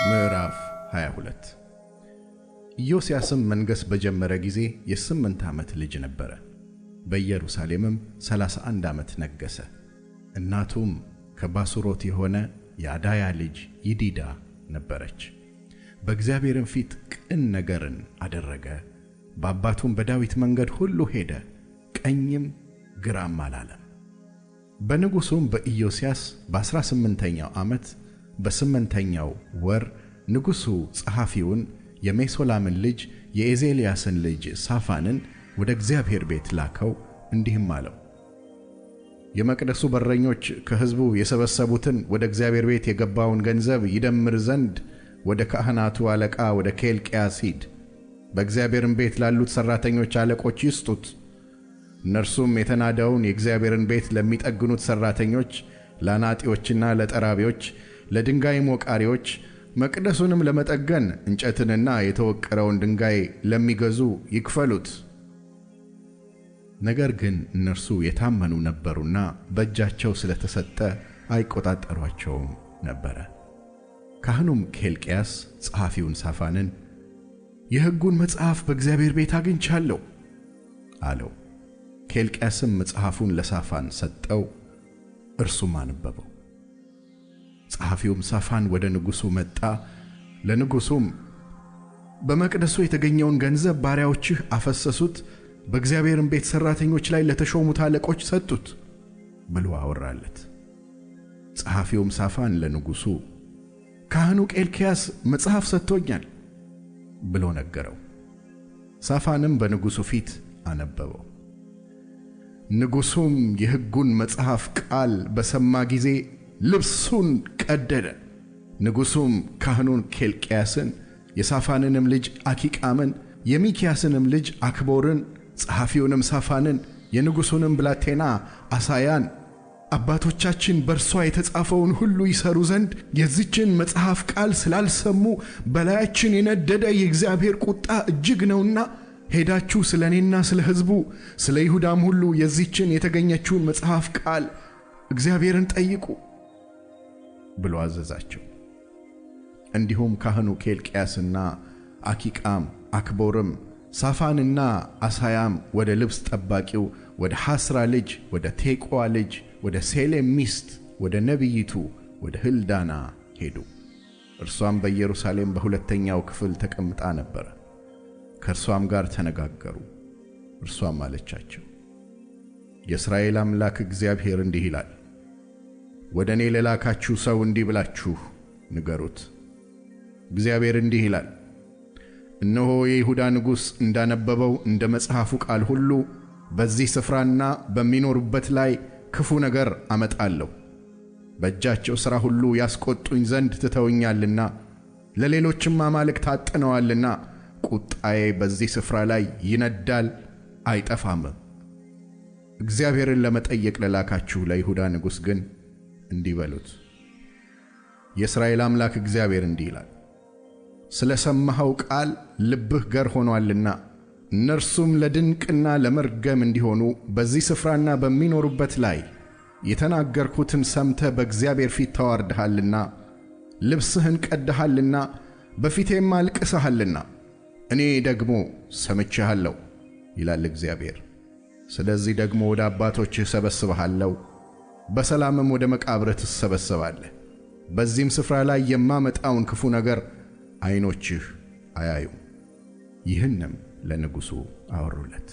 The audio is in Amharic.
ምዕራፍ 22 ኢዮስያስም መንገሥ በጀመረ ጊዜ የ8 ዓመት ልጅ ነበረ። በኢየሩሳሌምም 31 ዓመት ነገሠ። እናቱም ከባሱሮት የሆነ የአዳያ ልጅ ይዲዳ ነበረች። በእግዚአብሔርም ፊት ቅን ነገርን አደረገ። በአባቱም በዳዊት መንገድ ሁሉ ሄደ፣ ቀኝም ግራም አላለም። በንጉሡም በኢዮስያስ በ18ኛው ዓመት በ8ኛው ወር ንጉሡ ጸሐፊውን የሜሶላምን ልጅ የኤዜልያስን ልጅ ሳፋንን ወደ እግዚአብሔር ቤት ላከው፣ እንዲህም አለው: የመቅደሱ በረኞች ከሕዝቡ የሰበሰቡትን ወደ እግዚአብሔር ቤት የገባውን ገንዘብ ይደምር ዘንድ ወደ ካህናቱ አለቃ ወደ ኬልቅያስ ሂድ። በእግዚአብሔርም ቤት ላሉት ሠራተኞች አለቆች ይስጡት። እነርሱም የተናደውን የእግዚአብሔርን ቤት ለሚጠግኑት ሠራተኞች፣ ለአናጢዎችና ለጠራቢዎች፣ ለድንጋይ ሞቃሪዎች፣ መቅደሱንም ለመጠገን እንጨትንና የተወቀረውን ድንጋይ ለሚገዙ ይክፈሉት። ነገር ግን እነርሱ የታመኑ ነበሩና በእጃቸው ስለተሰጠ አይቆጣጠሯቸውም ነበር። ካህኑም ኬልቅያስ ጸሐፊውን ሳፋንን የሕጉን መጽሐፍ በእግዚአብሔር ቤት አግኝቻለሁ አለው። ኬልቅያስም መጽሐፉን ለሳፋን ሰጠው፣ እርሱም አነበበው። ጸሐፊውም ሳፋን ወደ ንጉሡ መጣ። ለንጉሡም በመቅደሱ የተገኘውን ገንዘብ ባሪያዎችህ አፈሰሱት፣ በእግዚአብሔርም ቤት ሠራተኞች ላይ ለተሾሙት አለቆች ሰጡት ብሎ አወራለት። ጸሐፊውም ሳፋን ለንጉሡ ካህኑ ኬልቅያስ መጽሐፍ ሰጥቶኛል ብሎ ነገረው። ሳፋንም በንጉሡ ፊት አነበበው። ንጉሡም የሕጉን መጽሐፍ ቃል በሰማ ጊዜ ልብሱን ቀደደ። ንጉሡም ካህኑን ኬልቅያስን፣ የሳፋንንም ልጅ አኪቃምን፣ የሚክያስንም ልጅ አክቦርን፣ ጸሐፊውንም ሳፋንን፣ የንጉሡንም ብላቴና አሳያን አባቶቻችን በእርሷ የተጻፈውን ሁሉ ይሠሩ ዘንድ የዚችን መጽሐፍ ቃል ስላልሰሙ በላያችን የነደደ የእግዚአብሔር ቁጣ እጅግ ነውና ሄዳችሁ ስለ እኔና ስለ ሕዝቡ ስለ ይሁዳም ሁሉ የዚችን የተገኘችውን መጽሐፍ ቃል እግዚአብሔርን ጠይቁ ብሎ አዘዛቸው። እንዲሁም ካህኑ ኬልቅያስና አኪቃም፣ አክቦርም፣ ሳፋንና አሳያም ወደ ልብስ ጠባቂው ወደ ሐስራ ልጅ ወደ ቴቆዋ ልጅ ወደ ሴሌም ሚስት ወደ ነቢይቱ ወደ ሕልዳና ሄዱ። እርሷም በኢየሩሳሌም በሁለተኛው ክፍል ተቀምጣ ነበር። ከእርሷም ጋር ተነጋገሩ። እርሷም አለቻቸው: የእስራኤል አምላክ እግዚአብሔር እንዲህ ይላል፣ ወደ እኔ ለላካችሁ ሰው እንዲህ ብላችሁ ንገሩት፣ እግዚአብሔር እንዲህ ይላል፣ እነሆ የይሁዳ ንጉሥ እንዳነበበው እንደ መጽሐፉ ቃል ሁሉ በዚህ ስፍራና በሚኖሩበት ላይ ክፉ ነገር አመጣለሁ። በእጃቸው ሥራ ሁሉ ያስቈጡኝ ዘንድ ትተውኛልና ለሌሎችም አማልክት ታጥነዋልና ቁጣዬ በዚህ ስፍራ ላይ ይነዳል አይጠፋም። እግዚአብሔርን ለመጠየቅ ለላካችሁ ለይሁዳ ንጉሥ ግን እንዲህ በሉት፣ የእስራኤል አምላክ እግዚአብሔር እንዲህ ይላል፣ ስለ ሰማኸው ቃል ልብህ ገር ሆኖአልና እነርሱም ለድንቅና ለመርገም እንዲሆኑ በዚህ ስፍራና በሚኖሩበት ላይ የተናገርኩትን ሰምተህ በእግዚአብሔር ፊት ተዋርደሃልና ልብስህን ቀድደሃልና በፊቴም አልቅሰሃልና እኔ ደግሞ ሰምቼሃለሁ ይላል እግዚአብሔር። ስለዚህ ደግሞ ወደ አባቶችህ እሰበስብሃለሁ፣ በሰላምም ወደ መቃብርህ ትሰበሰባለህ። በዚህም ስፍራ ላይ የማመጣውን ክፉ ነገር ዓይኖችህ አያዩም። ይህንም ለንጉሡ አወሩለት።